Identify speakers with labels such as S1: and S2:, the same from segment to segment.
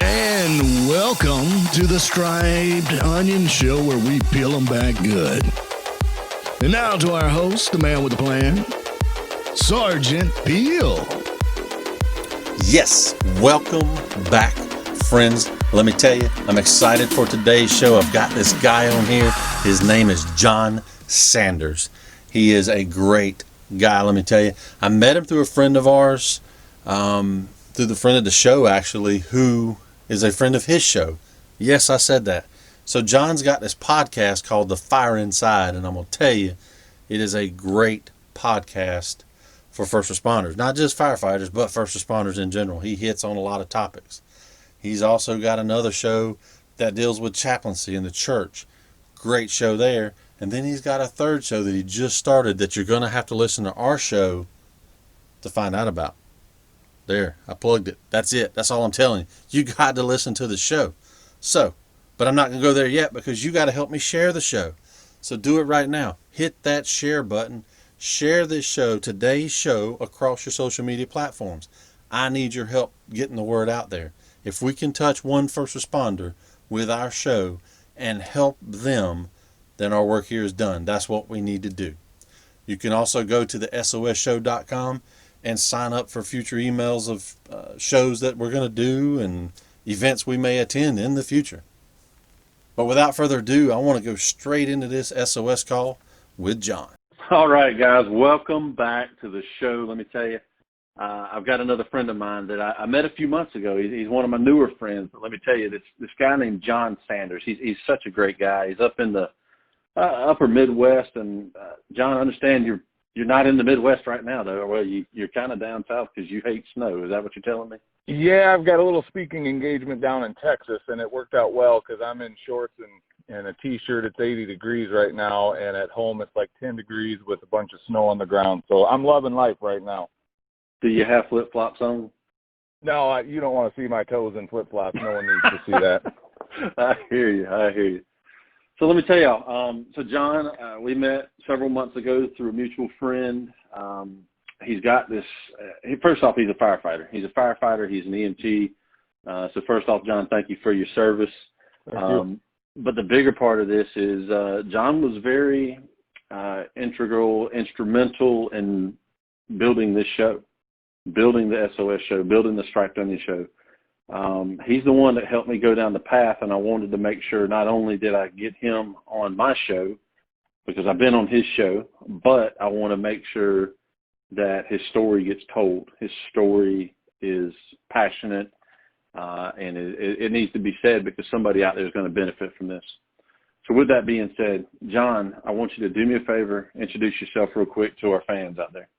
S1: And welcome to the Striped Onion Show, where we peel them back good. And now to our host, the man with the plan, Sergeant Peel.
S2: Yes, welcome back, friends. Let me tell you, I'm excited for today's show. I've got this guy on here. His name is Jon Sanders. He is a great guy, let me tell you. I met him through a friend of ours, through the friend of the show, actually, who is a friend of his show. Yes, I said that. So Jon's got this podcast called The Fire Inside, and I'm going to tell you, it is a great podcast for first responders. Not just firefighters, but first responders in general. He hits on a lot of topics. He's also got another show that deals with chaplaincy in the church. Great show there. And then he's got a third show that he just started that you're going to have to listen to our show to find out about. There, I plugged it. That's it. That's all I'm telling you. You got to listen to the show. So, but I'm not going to go there yet because you got to help me share the show. So do it right now. Hit that share button. Share this show, today's show, across your social media platforms. I need your help getting the word out there. If we can touch one first responder with our show and help them, then our work here is done. That's what we need to do. You can also go to the sosshow.com and sign up for future emails of shows that we're going to do and events we may attend in the future. But without further ado, I want to go straight into this SOS call with Jon. All right, guys, welcome back to the show. Let me tell you, I've got another friend of mine that I met a few months ago. He's one of my newer friends. But let me tell you, this guy named Jon Sanders, he's such a great guy. He's up in the upper Midwest. And, Jon, I understand you're not in the Midwest right now, though. Well, you're kind of down south because you hate snow. Is that what you're telling me?
S3: Yeah, I've got a little speaking engagement down in Texas, and it worked out well because I'm in shorts and a T-shirt. It's 80 degrees right now, and at home it's like 10 degrees with a bunch of snow on the ground. So I'm loving life right now.
S2: Do you have flip-flops on?
S3: No, you don't want to see my toes in flip-flops. No one needs to see that.
S2: I hear you. So let me tell y'all, so Jon, we met several months ago through a mutual friend. He's got this, first off, he's a firefighter. He's an EMT. So first off, Jon, thank you for your service.
S3: Thank you.
S2: But the bigger part of this is Jon was very instrumental in building this show, building the SOS show, building the Striped Onion show. He's the one that helped me go down the path, and I wanted to make sure not only did I get him on my show, because I've been on his show, but I want to make sure that his story gets told. His story is passionate, and it needs to be said because somebody out there is going to benefit from this. So with that being said, Jon, I want you to do me a favor, introduce yourself real quick to our fans out there.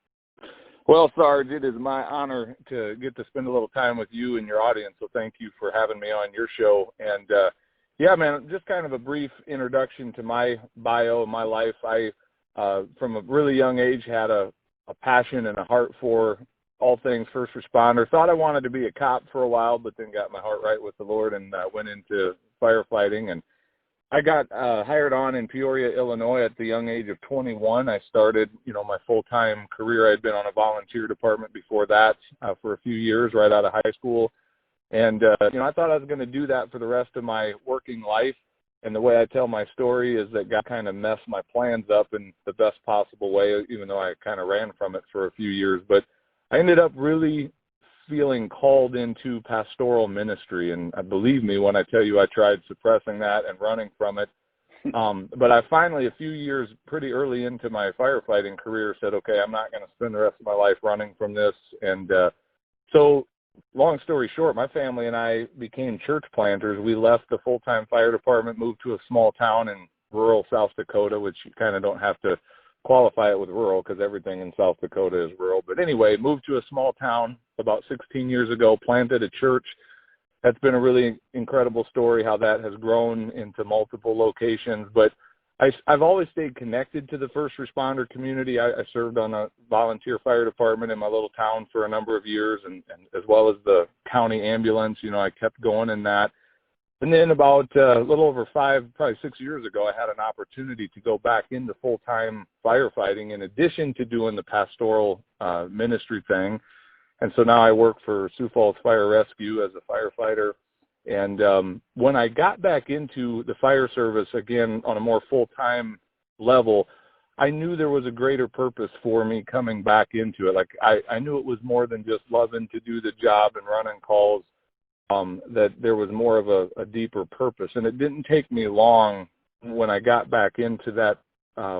S3: Well, Sarge, it is my honor to get to spend a little time with you and your audience, so thank you for having me on your show. And, yeah, man, just kind of a brief introduction to my bio, my life. I, from a really young age, had a passion and a heart for all things first responder. Thought I wanted to be a cop for a while, but then got my heart right with the Lord and went into firefighting. And I got hired on in Peoria, Illinois at the young age of 21. I started, my full-time career. I'd been on a volunteer department before that for a few years right out of high school. And, I thought I was going to do that for the rest of my working life. And the way I tell my story is that God kind of messed my plans up in the best possible way, even though I kind of ran from it for a few years. But I ended up really feeling called into pastoral ministry. And believe me when I tell you I tried suppressing that and running from it. But I finally, a few years pretty early into my firefighting career, said, okay, I'm not going to spend the rest of my life running from this. And so long story short, my family and I became church planters. We left the full-time fire department, moved to a small town in rural South Dakota, which you kind of don't have to qualify it with rural because everything in South Dakota is rural. But anyway, moved to a small town about 16 years ago, planted a church. That's been a really incredible story, how that has grown into multiple locations. But I've always stayed connected to the first responder community. I served on a volunteer fire department in my little town for a number of years, and as well as the county ambulance. I kept going in that. And then about a little over 5, probably 6 years ago, I had an opportunity to go back into full-time firefighting in addition to doing the pastoral ministry thing. And so now I work for Sioux Falls Fire Rescue as a firefighter. And when I got back into the fire service, again, on a more full-time level, I knew there was a greater purpose for me coming back into it. Like I knew it was more than just loving to do the job and running calls, that there was more of a deeper purpose. And it didn't take me long when I got back into that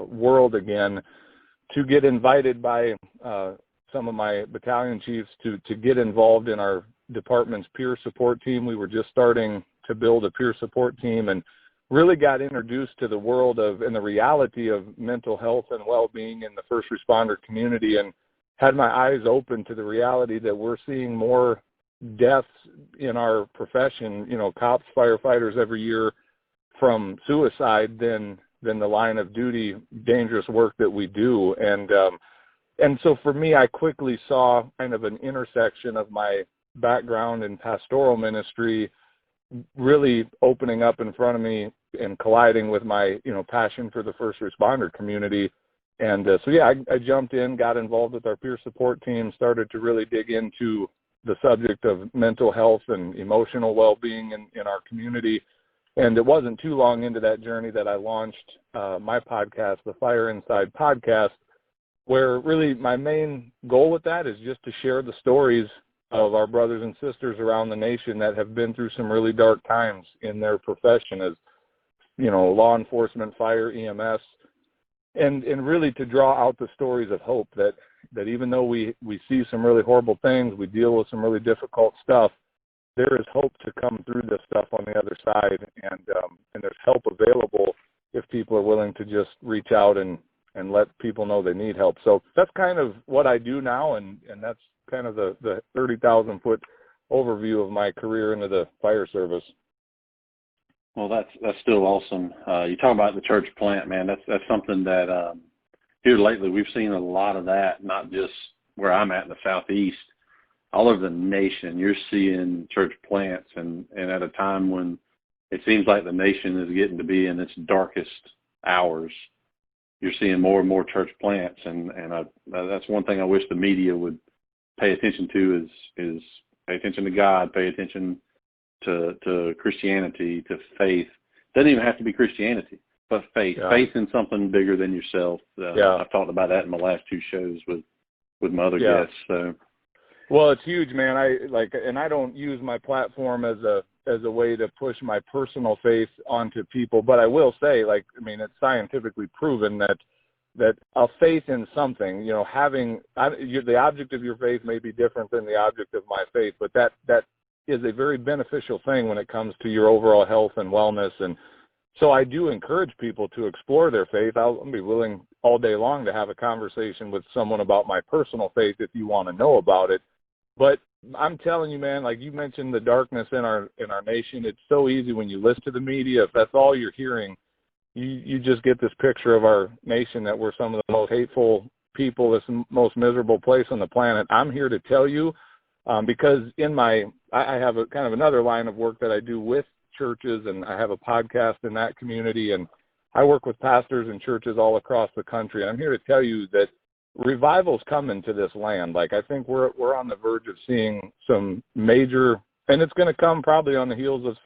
S3: world again to get invited by some of my battalion chiefs to get involved in our department's peer support team. We were just starting to build a peer support team and really got introduced to the world of and the reality of mental health and well-being in the first responder community, and had my eyes open to the reality that we're seeing more deaths in our profession, you know, cops, firefighters every year from suicide than the line of duty dangerous work that we do. And so for me, I quickly saw kind of an intersection of my background in pastoral ministry really opening up in front of me and colliding with my, you know, passion for the first responder community. And so, yeah, I jumped in, got involved with our peer support team, started to really dig into the subject of mental health and emotional well-being in our community. And it wasn't too long into that journey that I launched my podcast, the Fire Inside Podcast, where really my main goal with that is just to share the stories of our brothers and sisters around the nation that have been through some really dark times in their profession as, you know, law enforcement, fire, EMS, and really to draw out the stories of hope that even though we see some really horrible things, we deal with some really difficult stuff, there is hope to come through this stuff on the other side, and there's help available if people are willing to just reach out and let people know they need help. So that's kind of what I do now, and that's kind of the 30,000-foot overview of my career into the fire service.
S2: Well, that's still awesome. You talk about the church plant, man. That's something that here lately we've seen a lot of that. Not just where I'm at in the Southeast, all over the nation. You're seeing church plants, and at a time when it seems like the nation is getting to be in its darkest hours, you're seeing more and more church plants, and that's one thing I wish the media would pay attention to is pay attention to God, pay attention to Christianity, to faith. Doesn't even have to be Christianity, but faith. Yeah. Faith in something bigger than yourself. I've talked about that in my last 2 shows with my other guests. So,
S3: well, it's huge, man. I don't use my platform as a way to push my personal faith onto people, but I will say, it's scientifically proven that a faith in something, you know, the object of your faith may be different than the object of my faith, but that is a very beneficial thing when it comes to your overall health and wellness. And so I do encourage people to explore their faith. I'll be willing all day long to have a conversation with someone about my personal faith if you want to know about it. But I'm telling you, man, like you mentioned the darkness in our nation, it's so easy when you listen to the media. If that's all you're hearing, you just get this picture of our nation that we're some of the most hateful people, this most miserable place on the planet. I'm here to tell you, because I have a kind of another line of work that I do with churches, and I have a podcast in that community, and I work with pastors and churches all across the country. I'm here to tell you that revival's coming to this land. Like, I think we're on the verge of seeing some major, and it's going to come probably on the heels of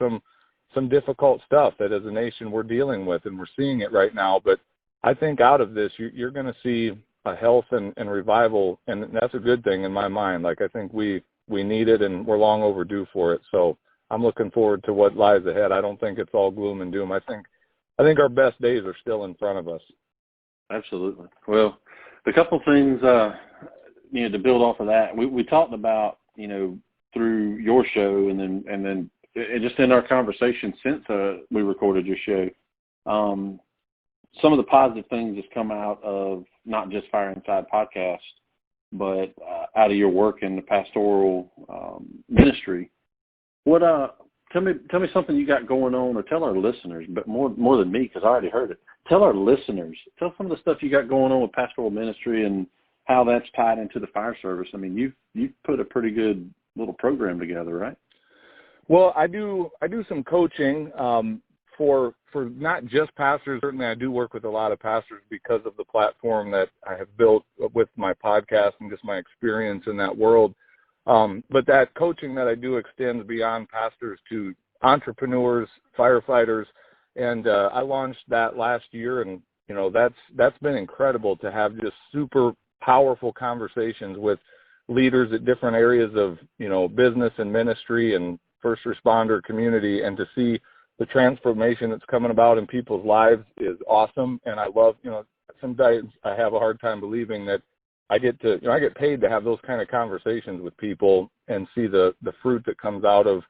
S3: some difficult stuff that as a nation we're dealing with, and we're seeing it right now. But I think out of this, you're going to see a health and revival, and that's a good thing in my mind. Like, I think we need it, and we're long overdue for it. So I'm looking forward to what lies ahead. I don't think it's all gloom and doom. I think our best days are still in front of us. Absolutely.
S2: Well, a couple things, to build off of that. We talked about, through your show, and then just in our conversation since we recorded your show, some of the positive things that's come out of not just Fire Inside Podcast, but out of your work in the pastoral ministry. What tell me something you got going on, or tell our listeners, but more than me, because I already heard it. Tell our listeners, tell some of the stuff you got going on with pastoral ministry and how that's tied into the fire service. I mean, you've put a pretty good little program together, right?
S3: Well, I do some coaching for not just pastors. Certainly, I do work with a lot of pastors because of the platform that I have built with my podcast and just my experience in that world. But that coaching that I do extends beyond pastors to entrepreneurs, firefighters, and I launched that last year, and that's been incredible to have just super powerful conversations with leaders at different areas of business and ministry and first responder community, and to see the transformation that's coming about in people's lives is awesome. And I love, sometimes I have a hard time believing that I get paid to have those kind of conversations with people and see the fruit that comes out of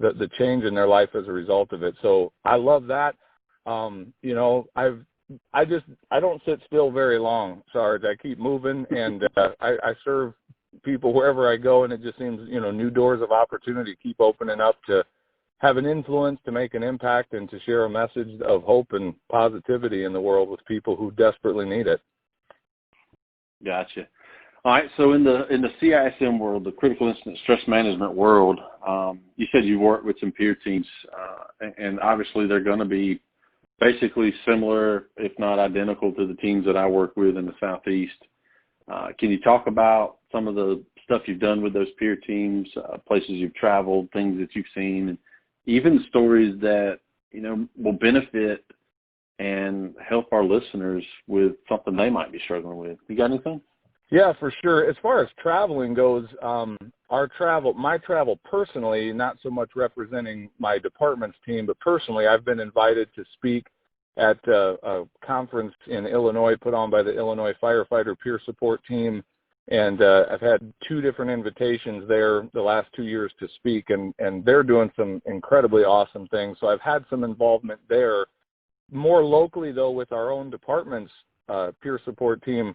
S3: the change in their life as a result of it. So I love that. I don't sit still very long, Sarge. I keep moving, and I serve people wherever I go, and it just seems, new doors of opportunity keep opening up to have an influence, to make an impact, and to share a message of hope and positivity in the world with people who desperately need it.
S2: Gotcha. All right. So in the CISM world, the critical incident stress management world, you said you work with some peer teams, and obviously they're going to be basically similar, if not identical, to the teams that I work with in the Southeast. Can you talk about some of the stuff you've done with those peer teams, places you've traveled, things that you've seen, and even stories that, will benefit and help our listeners with something they might be struggling with? You got anything?
S3: Yeah, for sure. As far as traveling goes, my travel personally, not so much representing my department's team, but personally, I've been invited to speak at a conference in Illinois put on by the Illinois Firefighter Peer Support Team. And I've had 2 different invitations there the last 2 years to speak, and they're doing some incredibly awesome things. So I've had some involvement there. More locally, though, with our own department's peer support team,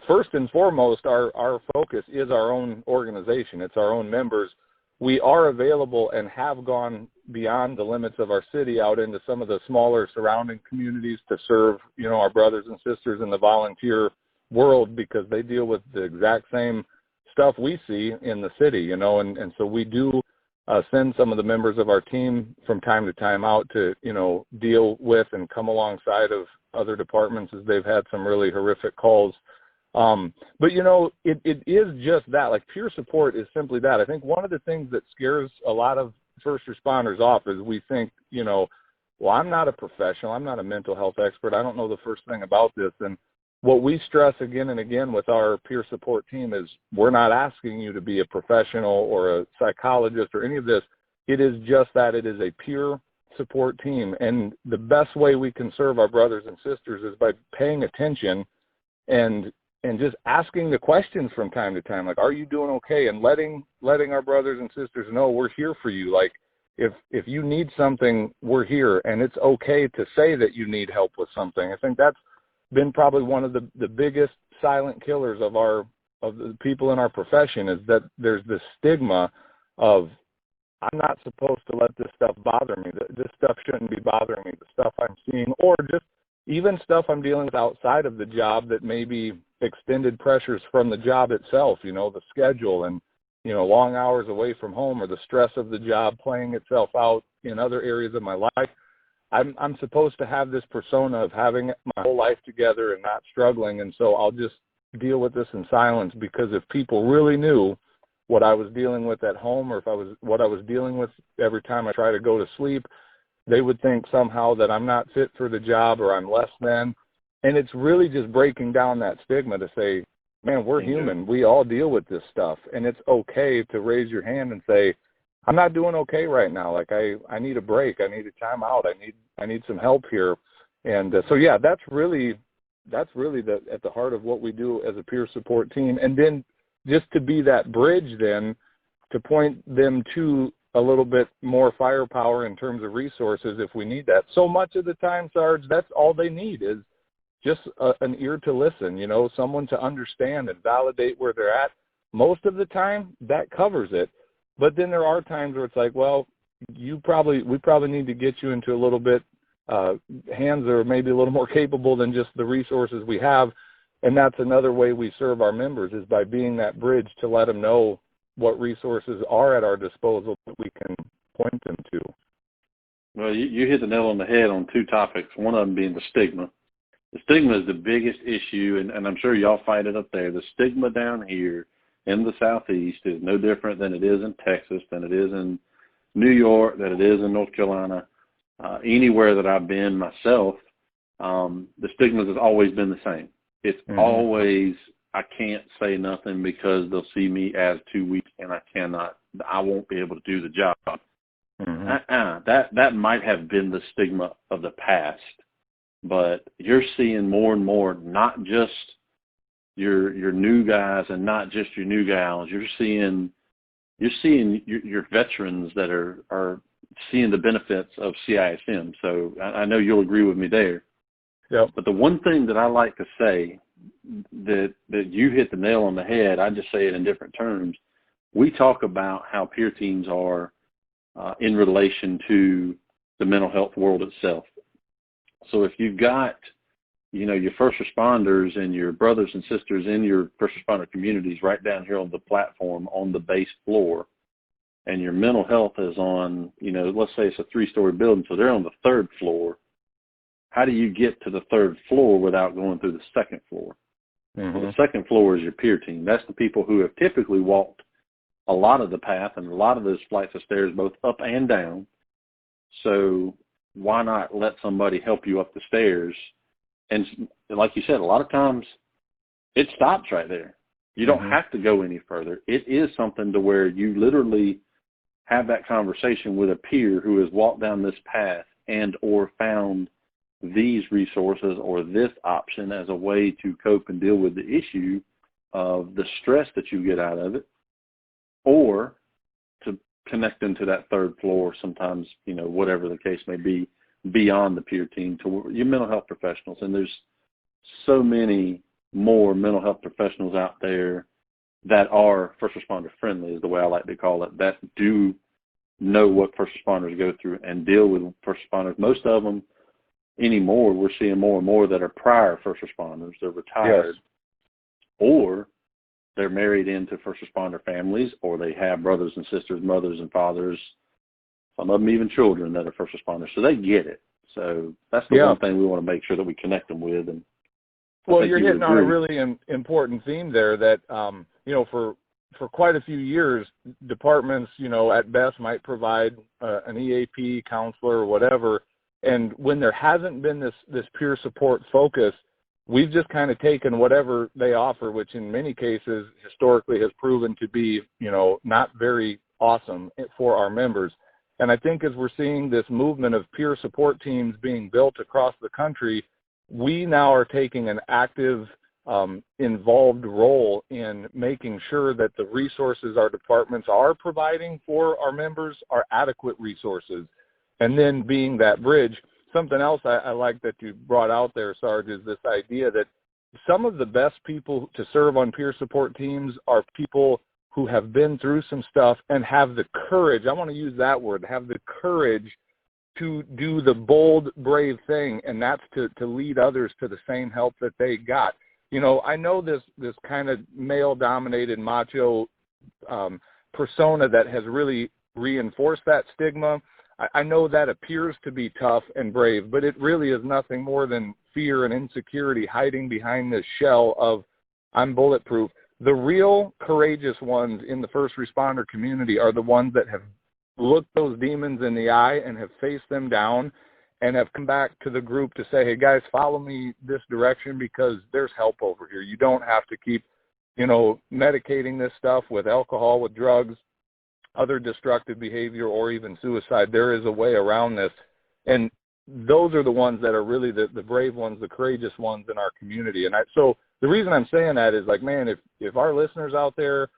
S3: first and foremost, our focus is our own organization. It's our own members. We are available and have gone beyond the limits of our city out into some of the smaller surrounding communities to serve, our brothers and sisters in the volunteer world, because they deal with the exact same stuff we see in the city, and so we do send some of the members of our team from time to time out to, deal with and come alongside of other departments as they've had some really horrific calls. But it is just that, like, peer support is simply that. I think one of the things that scares a lot of first responders off is we think, well, I'm not a professional. I'm not a mental health expert. I don't know the first thing about this. And what we stress again and again with our peer support team is we're not asking you to be a professional or a psychologist or any of this. It is just that it is a peer support team. And the best way we can serve our brothers and sisters is by paying attention and just asking the questions from time to time, like, are you doing okay? And letting our brothers and sisters know we're here for you. Like, if you need something, we're here. And it's okay to say that you need help with something. I think that's been probably one of the biggest silent killers of the people in our profession, is that there's this stigma of, I'm not supposed to let this stuff bother me. This stuff shouldn't be bothering me, the stuff I'm seeing, or just even stuff I'm dealing with outside of the job that may be extended pressures from the job itself, the schedule and, long hours away from home, or the stress of the job playing itself out in other areas of my life. I'm supposed to have this persona of having my whole life together and not struggling, and so I'll just deal with this in silence, because if people really knew what I was dealing with at home, or what I was dealing with every time I try to go to sleep, they would think somehow that I'm not fit for the job or I'm less than. And it's really just breaking down that stigma to say, man, we're human. We all deal with this stuff, and it's okay to raise your hand and say, I'm not doing okay right now. Like, I need a break. I need a time out. I need some help here. And so, yeah, that's really at the heart of what we do as a peer support team. And then just to be that bridge then to point them to a little bit more firepower in terms of resources if we need that. So much of the time, Sarge, that's all they need is just an ear to listen, someone to understand and validate where they're at. Most of the time, that covers it. But then there are times where it's like, well, we probably need to get you into a little bit hands that are maybe a little more capable than just the resources we have. And that's another way we serve our members, is by being that bridge to let them know what resources are at our disposal that we can point them to?
S2: Well, you hit the nail on the head on two topics, one of them being the stigma. The stigma is the biggest issue, and I'm sure y'all fight it up there. The stigma down here in the Southeast is no different than it is in Texas, than it is in New York, than it is in North Carolina. Anywhere that I've been myself, the stigma has always been the same. It's always, I can't say nothing because they'll see me as too weak and I won't be able to do the job. That might have been the stigma of the past, but you're seeing more and more, not just your new guys and not just your new gals. You're seeing your veterans that are seeing the benefits of CISM. So I know you'll agree with me there.
S3: Yep.
S2: But the one thing that I like to say that you hit the nail on the head, I just say it in different terms. We talk about how peer teams are in relation to the mental health world itself. So if you've got, your first responders and your brothers and sisters in your first responder communities right down here on the platform on the base floor, and your mental health is on, let's say it's a 3-story building, so they're on the 3rd floor. How do you get to the 3rd floor without going through the 2nd floor? Well, the 2nd floor is your peer team. That's the people who have typically walked a lot of the path and a lot of those flights of stairs, both up and down. So why not let somebody help you up the stairs? And like you said, a lot of times it stops right there. You don't have to go any further. It is something to where you literally have that conversation with a peer who has walked down this path and or found these resources or this option as a way to cope and deal with the issue of the stress that you get out of it, or to connect them to that 3rd floor, sometimes, whatever the case may be, beyond the peer team to your mental health professionals. And there's so many more mental health professionals out there that are first responder friendly, is the way I like to call it, that do know what first responders go through and deal with first responders. Most of them anymore, we're seeing more and more that are prior first responders. They're retired, or they're married into first responder families, or they have brothers and sisters, mothers and fathers, some of them even children that are first responders. So they get it. So that's the one thing we want to make sure that we connect them with. And
S3: well, you're hitting on a really important theme there that, for quite a few years, departments, at best might provide an EAP, counselor, or whatever. And when there hasn't been this peer support focus, we've just kind of taken whatever they offer, which in many cases historically has proven to be, not very awesome for our members. And I think as we're seeing this movement of peer support teams being built across the country, we now are taking an active, involved role in making sure that the resources our departments are providing for our members are adequate resources. And then being that bridge. Something else I like that you brought out there, Sarge, is this idea that some of the best people to serve on peer support teams are people who have been through some stuff and have the courage, I want to use that word, have the courage to do the bold, brave thing, and that's to lead others to the same help that they got. I know this kind of male-dominated macho persona that has really reinforced that stigma. I know that appears to be tough and brave, but it really is nothing more than fear and insecurity hiding behind this shell of I'm bulletproof. The real courageous ones in the first responder community are the ones that have looked those demons in the eye and have faced them down and have come back to the group to say, hey, guys, follow me this direction because there's help over here. You don't have to keep, medicating this stuff with alcohol, with drugs, other destructive behavior, or even suicide. There is a way around this. And those are the ones that are really the brave ones, the courageous ones in our community. And so the reason I'm saying that is like, man, if our listeners out there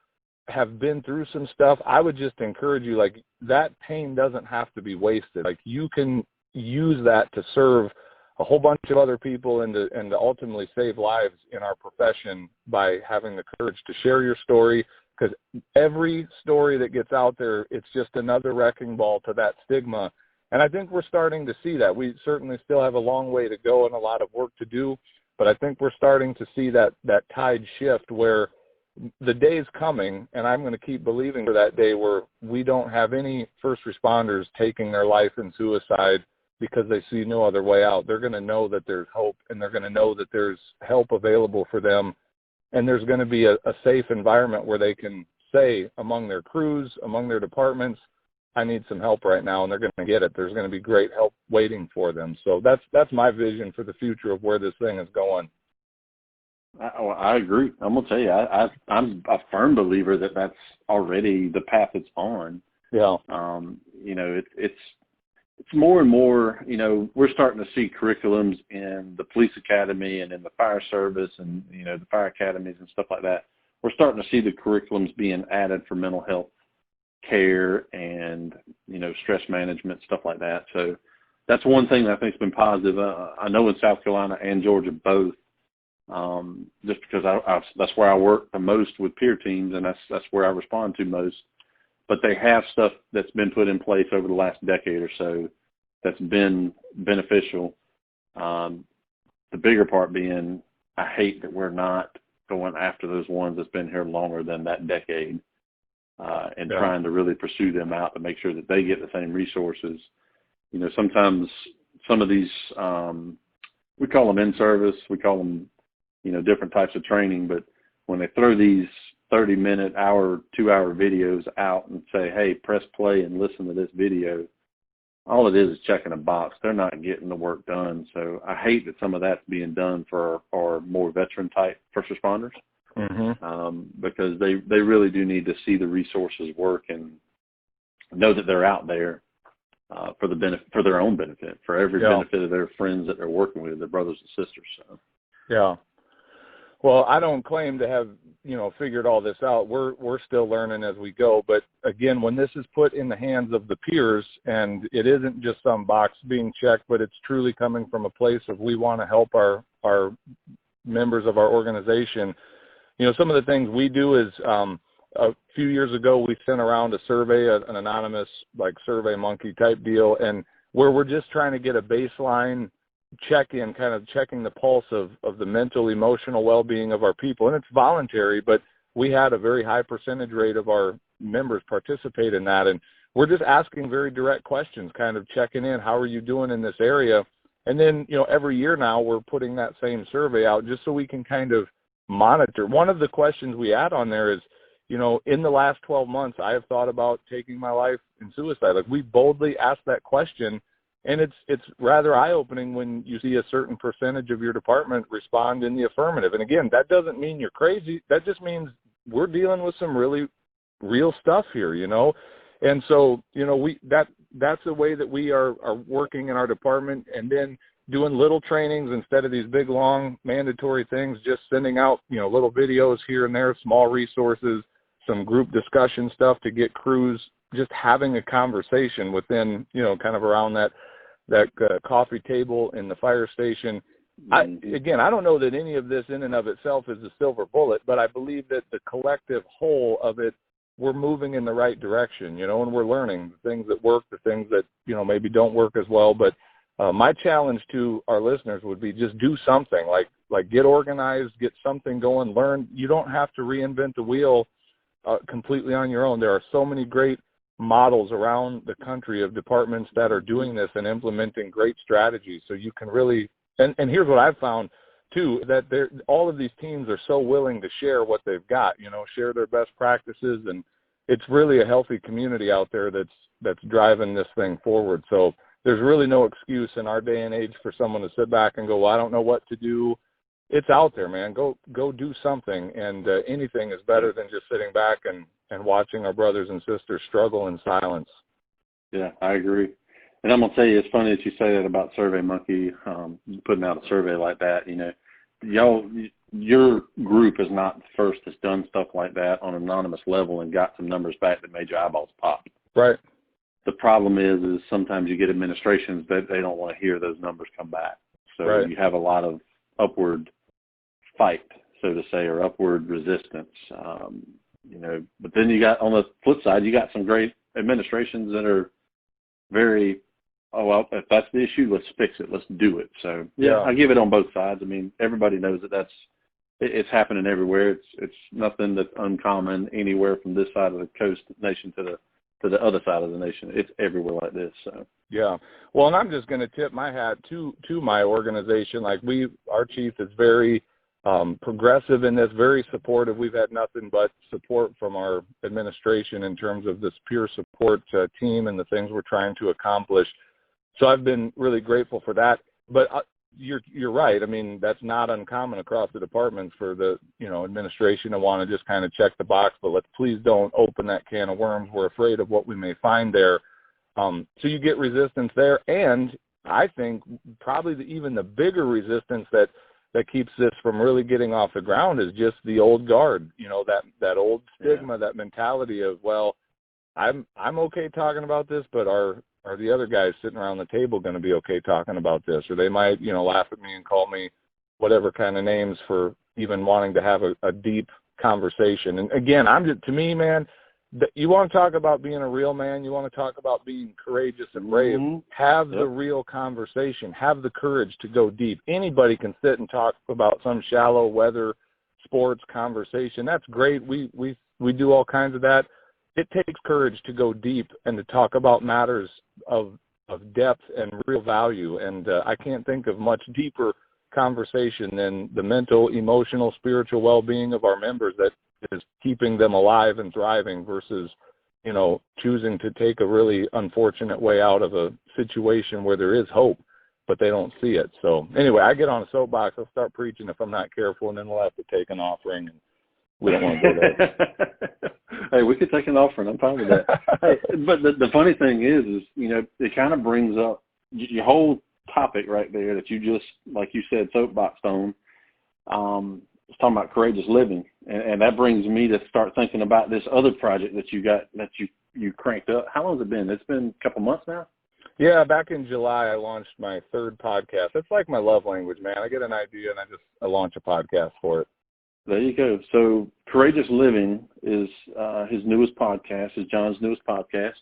S3: have been through some stuff, I would just encourage you, like, that pain doesn't have to be wasted. Like, you can use that to serve a whole bunch of other people and to ultimately save lives in our profession by having the courage to share your story. Because every story that gets out there, it's just another wrecking ball to that stigma. And I think we're starting to see that. We certainly still have a long way to go and a lot of work to do, but I think we're starting to see that tide shift where the day's coming, and I'm going to keep believing for that day where we don't have any first responders taking their life in suicide because they see no other way out. They're going to know that there's hope, and they're going to know that there's help available for them, and there's going to be a safe environment where they can say among their crews, among their departments, I need some help right now, and they're going to get it. There's going to be great help waiting for them. So that's my vision for the future of where this thing is going.
S2: I agree. I'm going to tell you, I'm a firm believer that that's already the path it's on.
S3: Yeah.
S2: You know, it's more and more, you know, we're starting to see curriculums in the police academy and in the fire service and, you know, the fire academies and stuff like that. We're starting to see the curriculums being added for mental health care and, you know, stress management, stuff like that. So that's one thing that I think has been positive. I know in South Carolina and Georgia both, just because that's where I work the most with peer teams, and that's where I respond to most. But they have stuff that's been put in place over the last decade or so that's been beneficial. The bigger part being, I hate that we're not going after those ones that's been here longer than that decade, and trying to really pursue them out to make sure that they get the same resources. You know, sometimes some of these, we call them in-service, we call them, you know, different types of training, but when they throw these 30-minute, hour, 2-hour videos out and say, hey, press play and listen to this video, all it is checking a box. They're not getting the work done. So I hate that some of that's being done for our more veteran-type first responders, because they really do need to see the resources work and know that they're out there for the benefit, for their own benefit, for every benefit of their friends that they're working with, their brothers and sisters. So.
S3: Yeah. Well, I don't claim to have, you know, figured all this out. We're still learning as we go. But again, when this is put in the hands of the peers, and it isn't just some box being checked, but it's truly coming from a place of we want to help our members of our organization. You know, some of the things we do is a few years ago we sent around a survey, an anonymous like Survey Monkey type deal, and where we're just trying to get a baseline check-in, kind of checking the pulse of the mental, emotional well-being of our people. And it's voluntary, but we had a very high percentage rate of our members participate in that. And we're just asking very direct questions, kind of checking in, how are you doing in this area? And then, you know, every year now we're putting that same survey out just so we can kind of monitor. One of the questions we add on there is, you know, in the last 12 months, I have thought about taking my life in suicide. Like, we boldly ask that question. And it's rather eye-opening when you see a certain percentage of your department respond in the affirmative. And again, that doesn't mean you're crazy. That just means we're dealing with some really real stuff here, you know. And so, you know, that's the way that we are working in our department, and then doing little trainings instead of these big, long, mandatory things, just sending out, you know, little videos here and there, small resources, some group discussion stuff to get crews just having a conversation within, you know, kind of around that coffee table in the fire station. I don't know that any of this in and of itself is a silver bullet, but I believe that the collective whole of it, we're moving in the right direction, you know, and we're learning the things that work, the things that, you know, maybe don't work as well. But my challenge to our listeners would be just do something, like get organized, get something going, learn. You don't have to reinvent the wheel completely on your own. There are so many great models around the country of departments that are doing this and implementing great strategies. So you can really, and here's what I've found too, that all of these teams are so willing to share what they've got, you know, share their best practices, and it's really a healthy community out there that's driving this thing forward. So there's really no excuse in our day and age for someone to sit back and go, well, I don't know what to do. It's out there, man. Go do something, and anything is better than just sitting back and watching our brothers and sisters struggle in silence.
S2: Yeah, I agree. And I'm going to tell you, it's funny that you say that about Survey Monkey, putting out a survey like that. You know, your group is not the first that's done stuff like that on an anonymous level and got some numbers back that made your eyeballs pop.
S3: Right.
S2: The problem is sometimes you get administrations that they don't want to hear those numbers come back. So you have a lot of upward fight, so to say, or upward resistance. You know, but then you got, on the flip side, you got some great administrations that are very, oh, well, if that's the issue, let's fix it, let's do it. So, yeah, I give it on both sides. I mean, everybody knows that that's it's happening everywhere. It's nothing that's uncommon anywhere from this side of the coast nation to the other side of the nation. It's everywhere like this. So
S3: yeah. Well, and I'm just going to tip my hat to my organization. Like our chief is very progressive in this, very supportive. We've had nothing but support from our administration in terms of this peer support team and the things we're trying to accomplish. So I've been really grateful for that. But you're right. I mean, that's not uncommon across the departments for the administration to want to just kind of check the box. But let's please don't open that can of worms. We're afraid of what we may find there. So you get resistance there, and I think probably even the bigger resistance that keeps this from really getting off the ground is just the old guard, that old stigma, that mentality of, well, I'm okay talking about this, but are the other guys sitting around the table going to be okay talking about this? Or they might, laugh at me and call me whatever kind of names for even wanting to have a deep conversation. And again, to me, man, you want to talk about being a real man, you want to talk about being courageous and brave, have the real conversation, have the courage to go deep. Anybody can sit and talk about some shallow weather, sports conversation. That's great. We do all kinds of that. It takes courage to go deep and to talk about matters of depth and real value. And I can't think of much deeper conversation than the mental, emotional, spiritual well-being of our members that is keeping them alive and thriving versus, choosing to take a really unfortunate way out of a situation where there is hope, but they don't see it. So anyway, I get on a soapbox, I'll start preaching if I'm not careful, and then we'll have to take an offering. And we don't want to go there.
S2: Hey, we could take an offering. I'm fine with that. But the funny thing is, it kind of brings up your whole topic right there that you just, like you said, soapboxed on. It's talking about courageous living, and that brings me to start thinking about this other project that you got, that you cranked up. How long has it been? It's been a couple months now?
S3: Yeah, back in July, I launched my third podcast. It's like my love language, man. I get an idea, and I launch a podcast for it.
S2: There you go. So Courageous Living is his newest podcast, is Jon's newest podcast.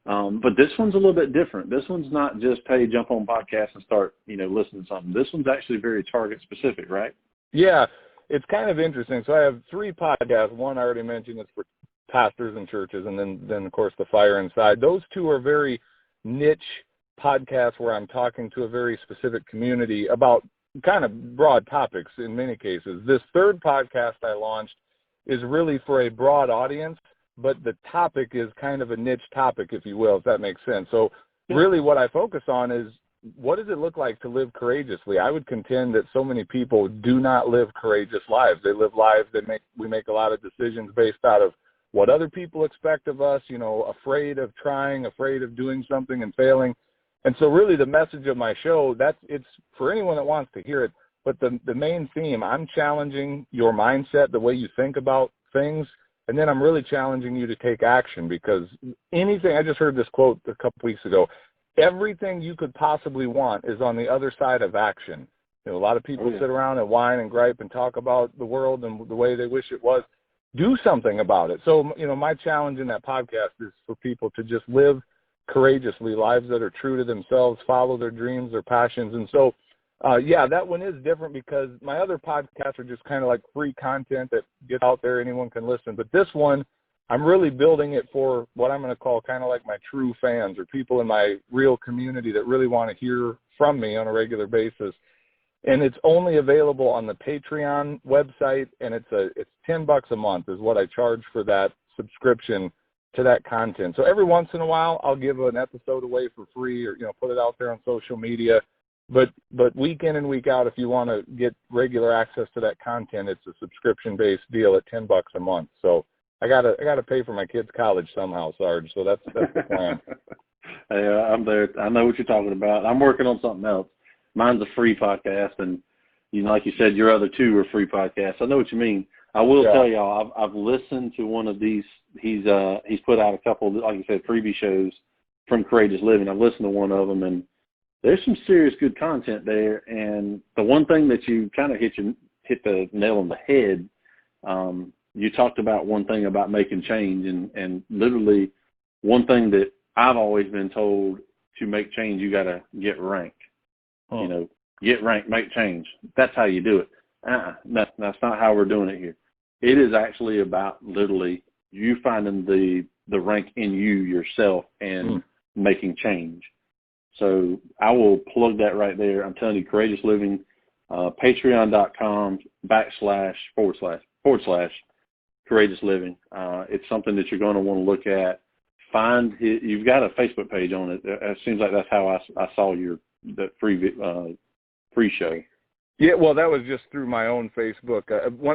S2: But this one's a little bit different. This one's not just, hey, jump on podcast and start, listening to something. This one's actually very target specific, right?
S3: Yeah, it's kind of interesting. So I have 3 podcasts. One I already mentioned is for pastors and churches, and then of course the Fire Inside. Those 2 are very niche podcasts where I'm talking to a very specific community about kind of broad topics in many cases. This third podcast I launched is really for a broad audience, but the topic is kind of a niche topic, if you will, if that makes sense. So really what I focus on is, what does it look like to live courageously? I would contend that so many people do not live courageous lives. They live lives we make a lot of decisions based out of what other people expect of us, afraid of trying, afraid of doing something and failing. And so really the message of my show, it's for anyone that wants to hear it, but the main theme, I'm challenging your mindset, the way you think about things, and then I'm really challenging you to take action, because I just heard this quote a couple weeks ago, everything you could possibly want is on the other side of action. A lot of people sit around and whine and gripe and talk about the world and the way they wish it was. Do something about it. So, my challenge in that podcast is for people to just live courageously, lives that are true to themselves, follow their dreams, their passions. And so, that one is different because my other podcasts are just kind of like free content that gets out there, anyone can listen. But this one, I'm really building it for what I'm going to call kind of like my true fans, or people in my real community that really want to hear from me on a regular basis. And it's only available on the Patreon website, and it's $10 a month is what I charge for that subscription to that content. So every once in a while, I'll give an episode away for free, or put it out there on social media. But week in and week out, if you want to get regular access to that content, it's a subscription-based deal at $10 a month. So I gotta pay for my kids' college somehow, Sarge. So that's the plan.
S2: Hey, I'm there. I know what you're talking about. I'm working on something else. Mine's a free podcast, and like you said, your other 2 are free podcasts. I know what you mean. I will tell y'all, I've listened to one of these. He's put out a couple, like you said, freebie shows from Courageous Living. I've listened to one of them, and there's some serious good content there. And the one thing that you kind of hit the nail on the head, you talked about one thing about making change, and literally one thing that I've always been told, to make change, you got to get rank. Get rank, make change. That's how you do it. That's not how we're doing it here. It is actually about literally you finding the rank in you yourself and making change. So I will plug that right there. I'm telling you, Courageous Living, patreon.com / Courageous Living. It's something that you're going to want to look at. You've got a Facebook page on it. It seems like that's how I saw the free show.
S3: Yeah, well, that was just through my own Facebook.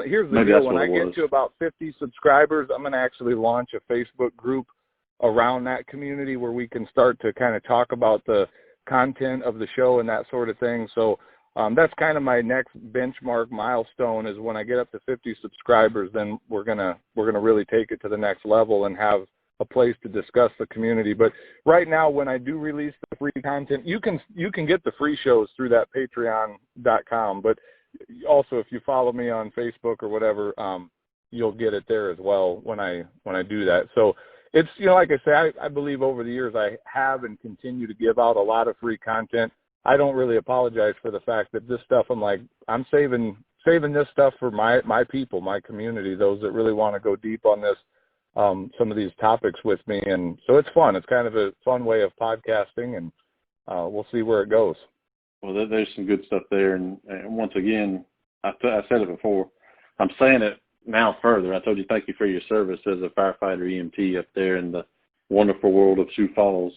S3: Here's the deal. When I get to about 50 subscribers, I'm going to actually launch a Facebook group around that community where we can start to kind of talk about the content of the show and that sort of thing. So that's kind of my next benchmark milestone is when I get up to 50 subscribers, then we're gonna really take it to the next level and have a place to discuss the community. But right now, when I do release the free content, you can get the free shows through that patreon.com. But also, if you follow me on Facebook or whatever, you'll get it there as well when I do that. So it's, like I say, I believe over the years I have and continue to give out a lot of free content. I don't really apologize for the fact that this stuff, I'm saving this stuff for my people, my community, those that really want to go deep on this, some of these topics with me. And so it's fun. It's kind of a fun way of podcasting, and we'll see where it goes.
S2: Well, there's some good stuff there. And once again, I said it before, I'm saying it now further. I told you thank you for your service as a firefighter EMT up there in the wonderful world of Sioux Falls.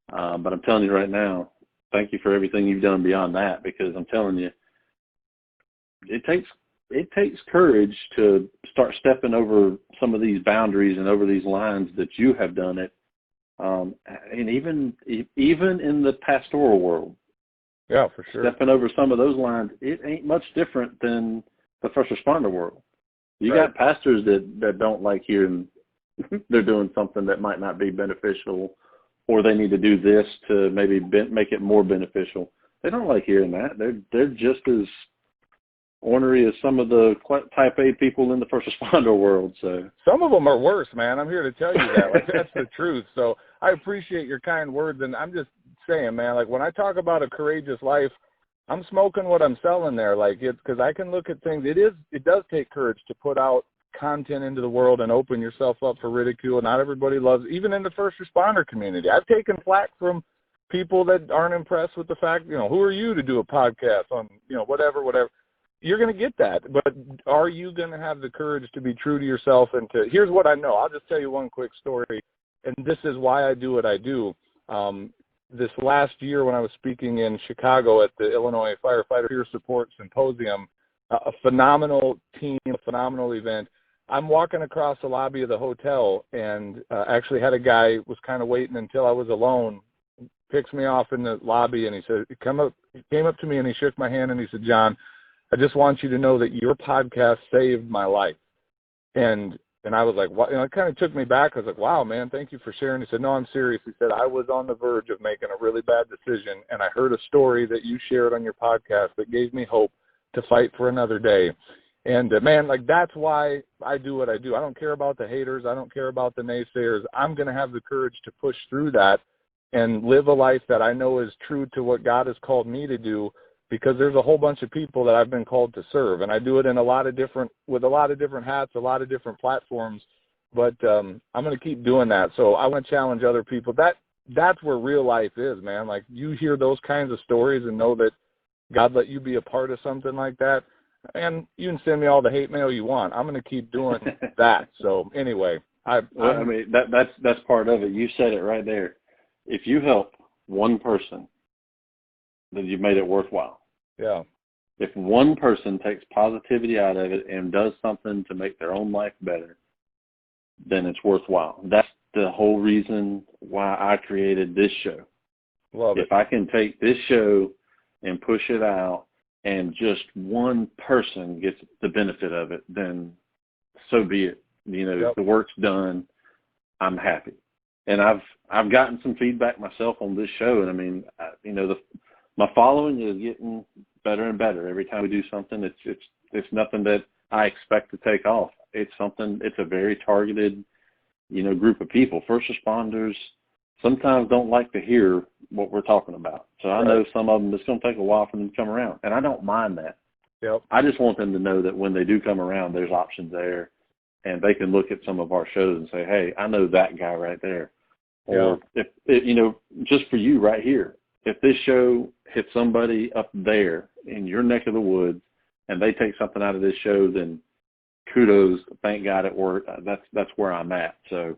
S2: But I'm telling you right now, thank you for everything you've done beyond that, because I'm telling you, it takes courage to start stepping over some of these boundaries and over these lines that you have done it. And even in the pastoral world.
S3: Yeah, for sure.
S2: Stepping over some of those lines, it ain't much different than the first responder world. You got pastors that don't like hearing they're doing something that might not be beneficial, or they need to do this to maybe make it more beneficial. They don't like hearing that. They're just as ornery as some of the type A people in the first responder world. So
S3: some of them are worse, man. I'm here to tell you that. That's the truth. So I appreciate your kind words, and I'm just saying, man, when I talk about a courageous life, I'm smoking what I'm selling there. Because I can look at things. It does take courage to put out content into the world and open yourself up for ridicule. Not everybody loves, even in the first responder community. I've taken flack from people that aren't impressed with the fact, who are you to do a podcast on, whatever. You're going to get that, but are you going to have the courage to be true to yourself? And here's what I know. I'll just tell you one quick story, and this is why I do what I do. This last year when I was speaking in Chicago at the Illinois Firefighter Peer Support Symposium, a phenomenal team, a phenomenal event. I'm walking across the lobby of the hotel, and actually had a guy was kind of waiting until I was alone, picks me off in the lobby, and he said, he came up to me and he shook my hand and he said, "John, I just want you to know that your podcast saved my life." And I was like, what? It kind of took me back. I was like, wow, man, thank you for sharing. He said, "No, I'm serious." He said, "I was on the verge of making a really bad decision, and I heard a story that you shared on your podcast that gave me hope to fight for another day." And man, that's why I do what I do. I don't care about the haters. I don't care about the naysayers. I'm going to have the courage to push through that and live a life that I know is true to what God has called me to do, because there's a whole bunch of people that I've been called to serve, and I do it in with a lot of different hats, a lot of different platforms, but I'm going to keep doing that. So I want to challenge other people. That's where real life is, man. You hear those kinds of stories and know that God let you be a part of something like that, and you can send me all the hate mail you want. I'm going to keep doing that. So anyway,
S2: that's part of it. You said it right there. If you help one person, then you've made it worthwhile.
S3: Yeah.
S2: If one person takes positivity out of it and does something to make their own life better, then it's worthwhile. That's the whole reason why I created this show.
S3: Love it.
S2: If I can take this show and push it out and just one person gets the benefit of it, then so be it. If the work's done, I'm happy. And I've gotten some feedback myself on this show, and my following is getting better and better every time we do something. It's nothing that I expect to take off. It's a very targeted, group of people. First responders sometimes don't like to hear what we're talking about. So I know some of them, it's going to take a while for them to come around, and I don't mind that.
S3: Yep.
S2: I just want them to know that when they do come around, there's options there, and they can look at some of our shows and say, hey, I know that guy right there. Or if just for you right here, if this show hits somebody up there in your neck of the woods and they take something out of this show, then kudos, thank God it worked. That's where I'm at. So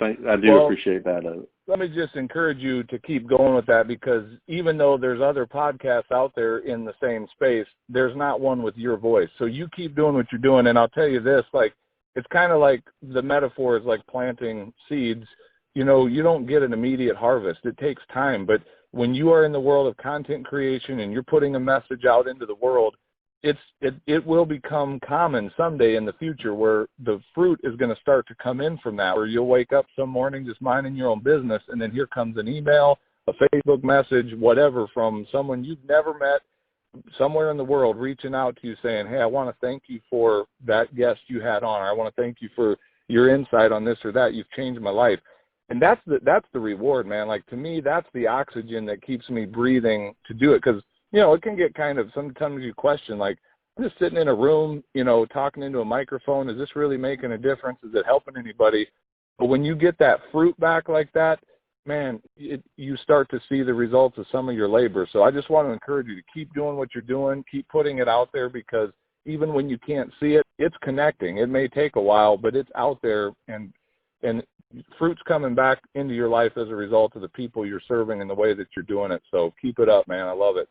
S2: I do appreciate that.
S3: Let me just encourage you to keep going with that, because even though there's other podcasts out there in the same space, there's not one with your voice. So you keep doing what you're doing. And I'll tell you this, like, it's kind of like the metaphor is like planting seeds. You know, you don't get an immediate harvest. It takes time. But when you are in the world of content creation and you're putting a message out into the world, it will become common someday in the future where the fruit is going to start to come in from that, where you'll wake up some morning just minding your own business, and then here comes an email, a Facebook message, whatever, from someone you've never met somewhere in the world reaching out to you saying, hey, I want to thank you for that guest you had on, or I want to thank you for your insight on this or that. You've changed my life. And that's the reward, man. Like, to me, that's the oxygen that keeps me breathing to do it, because you know, it can get kind of, sometimes you question, like, I'm just sitting in a room, you know, talking into a microphone. Is this really making a difference? Is it helping anybody? But when you get that fruit back like that, man, you start to see the results of some of your labor. So I just want to encourage you to keep doing what you're doing, keep putting it out there, because even when you can't see it, it's connecting. It may take a while, but it's out there, and fruit's coming back into your life as a result of the people you're serving and the way that you're doing it. So keep it up, man. I love it.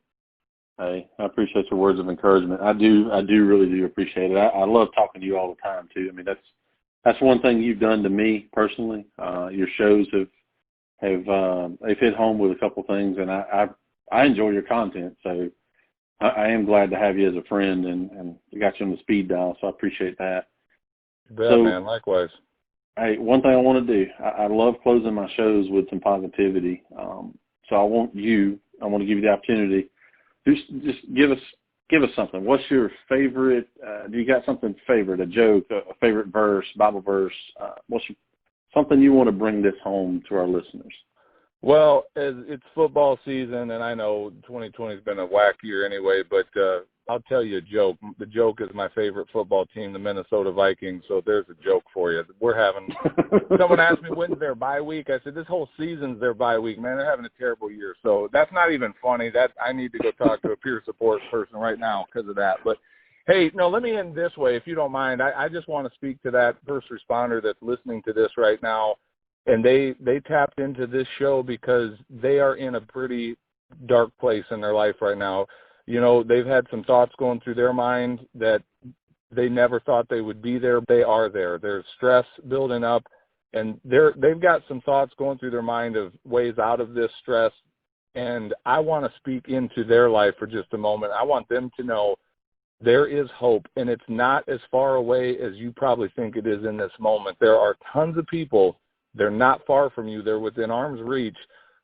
S2: Hey, I appreciate your words of encouragement. I really do appreciate it. I love talking to you all the time too. I mean, that's one thing you've done to me personally. Your shows have they've hit home with a couple things, and I enjoy your content. So I am glad to have you as a friend, and got you on the speed dial. So I appreciate that.
S3: You bet, man. Likewise.
S2: Hey, one thing I want to do, I love closing my shows with some positivity. So I want to give you the opportunity. Just give us something. What's your favorite? Do you got something favorite? A joke, a favorite verse, Bible verse? Something you want to bring this home to our listeners?
S3: Well, as it's football season, and I know 2020 has been a whack year anyway, but I'll tell you a joke. The joke is my favorite football team, the Minnesota Vikings. So there's a joke for you. Someone asked me when's their bye week. I said this whole season's their bye week. Man, they're having a terrible year. So that's not even funny. I need to go talk to a peer support person right now because of that. But hey, no, let me end this way, if you don't mind. I just want to speak to that first responder that's listening to this right now. And they tapped into this show because they are in a pretty dark place in their life right now. You know, they've had some thoughts going through their mind that they never thought they would be there. They are there. There's stress building up, and they've got some thoughts going through their mind of ways out of this stress. And I want to speak into their life for just a moment. I want them to know there is hope, and it's not as far away as you probably think it is in this moment. There are tons of people. They're not far from you. They're within arm's reach,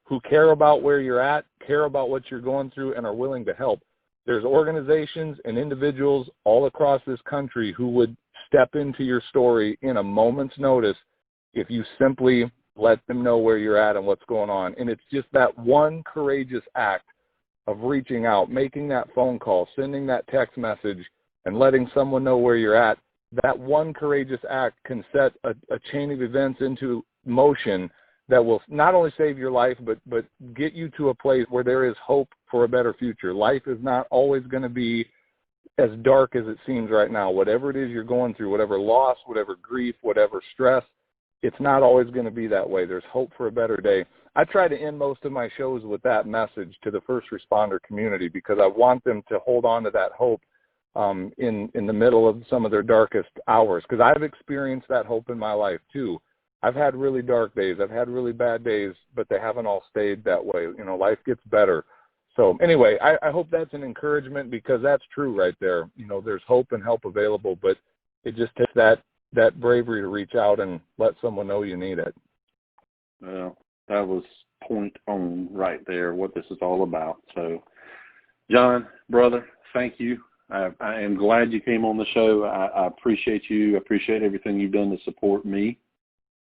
S3: who care about where you're at, care about what you're going through, and are willing to help. There's organizations and individuals all across this country who would step into your story in a moment's notice if you simply let them know where you're at and what's going on. And it's just that one courageous act of reaching out, making that phone call, sending that text message, and letting someone know where you're at. That one courageous act can set a chain of events into motion that will not only save your life, but get you to a place where there is hope for a better future. Life is not always going to be as dark as it seems right now. Whatever it is you're going through, whatever loss, whatever grief, whatever stress, it's not always going to be that way. There's hope for a better day. I try to end most of my shows with that message to the first responder community, because I want them to hold on to that hope in the middle of some of their darkest hours, because I've experienced that hope in my life too. I've had really dark days. I've had really bad days, but they haven't all stayed that way. You know, life gets better. So anyway, I hope that's an encouragement, because that's true right there. You know, there's hope and help available, but it just takes that bravery to reach out and let someone know you need it.
S2: Well, that was point on right there, what this is all about. So, Jon, brother, thank you. I am glad you came on the show. I appreciate you. I appreciate everything you've done to support me,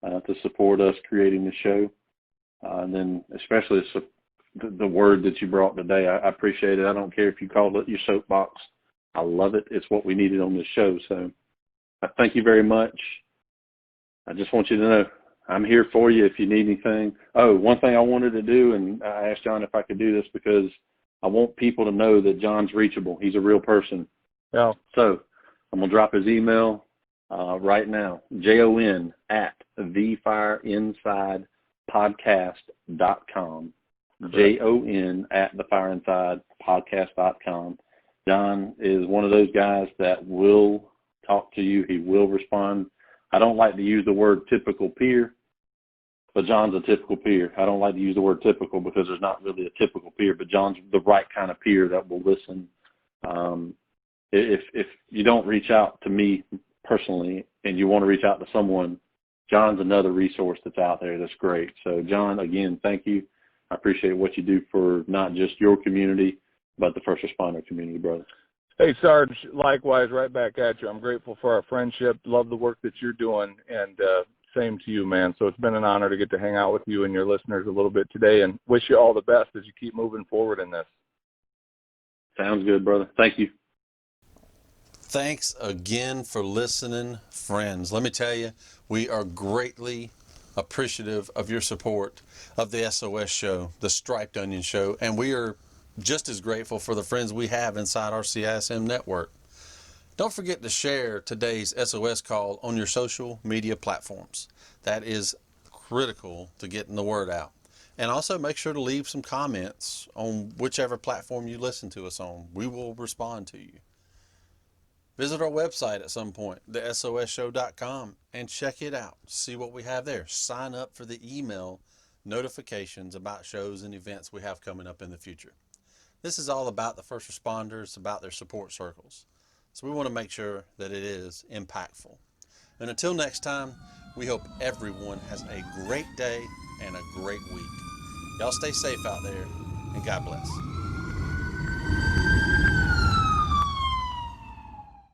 S2: to support us creating the show. And then especially the word that you brought today. I appreciate it. I don't care if you called it your soapbox. I love it. It's what we needed on this show. So I thank you very much. I just want you to know I'm here for you if you need anything. Oh, one thing I wanted to do, and I asked Jon if I could do this because I want people to know that Jon's reachable. He's a real person.
S3: Yeah.
S2: So I'm going to drop his email right now, jon@thefireinsidepodcast.com, jon@thefireinsidepodcast.com. Jon is one of those guys that will talk to you. He will respond. I don't like to use the word typical peer, but Jon's a typical peer. I don't like to use the word typical because there's not really a typical peer, but Jon's the right kind of peer that will listen. If you don't reach out to me personally and you want to reach out to someone, Jon's another resource that's out there that's great. So, Jon, again, thank you. I appreciate what you do for not just your community, but the first responder community, brother.
S3: Hey, Sarge, likewise, right back at you. I'm grateful for our friendship. Love the work that you're doing, and same to you, man. So it's been an honor to get to hang out with you and your listeners a little bit today, and wish you all the best as you keep moving forward in this.
S2: Sounds good, brother. Thank you. Thanks again for listening, friends. Let me tell you, we are greatly appreciative of your support of the SOS show, the Striped Onion show, and we are just as grateful for the friends we have inside our CISM network. Don't forget to share today's SOS call on your social media platforms. That is critical to getting the word out. And also make sure to leave some comments on whichever platform you listen to us on. We will respond to you. Visit our website at some point, thesosshow.com, and check it out. See what we have there. Sign up for the email notifications about shows and events we have coming up in the future. This is all about the first responders, about their support circles. So we want to make sure that it is impactful. And until next time, we hope everyone has a great day and a great week. Y'all stay safe out there, and God bless.